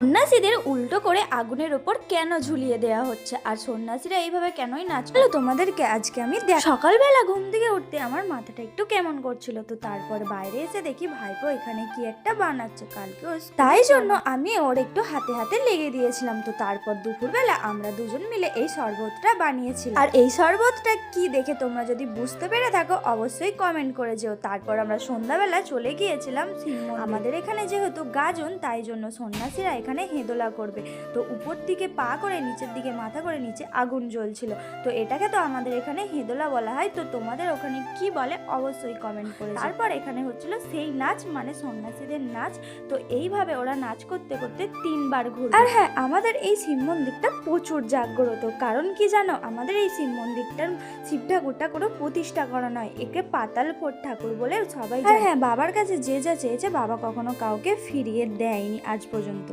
সন্ন্যাসীদের উল্টো করে আগুনের ওপর কেন ঝুলিয়ে দেওয়া হচ্ছে আর সন্ন্যাসীরা এইভাবে কেনই নাচলো তোমাদেরকে আজকে আমি সকালবেলা ঘুম থেকে উঠতে আমার মাথাটা একটু কেমন করছিল, তো তারপর বাইরে এসে দেখি ভাইপো এখানে কি একটা বানাচ্ছে, কালকে তাই জন্য আমি ওর একটু হাতে হাতে লেগে দিয়েছিলাম। তো তারপর দুপুরবেলা আমরা দুজন মিলে এই শরবতটা বানিয়েছিলাম, আর এই শরবতটা কি দেখে তোমরা যদি বুঝতে পেরে থাকো অবশ্যই কমেন্ট করে যেও। তারপর আমরা সন্ধ্যাবেলা চলে গিয়েছিলাম আমাদের এখানে যেহেতু গাজন, তাই জন্য সন্ন্যাসীরা এখানে হেদোলা করবে। তো উপর দিকে পা করে নিচের দিকে মাথা করে নিচে আগুন জ্বলছিল, তো এটাকে তো আমাদের এখানে হেদোলা বলা হয়। তো তোমাদের ওখানে কি বলে অবশ্যই কমেন্ট করে। তারপর এখানে হচ্ছিল সেই নাচ, মানে সন্ন্যাসীদের নাচ। তো এইভাবে ওরা নাচ করতে করতে 3বার ঘুরবে। আর হ্যাঁ, আমাদের এই শিব মন্দিরটা প্রচুর জাগ্রত, কারণ কি জানো, আমাদের এই শিব মন্দিরটার শিব ঠাকুরটা কোনো প্রতিষ্ঠা করা নয়, একে পাতাল ফোট ঠাকুর বলে সবাই জানে। হ্যাঁ, বাবার কাছে যে যা চেয়েছে বাবা কখনো কাউকে ফিরিয়ে দেয়নি আজ পর্যন্ত।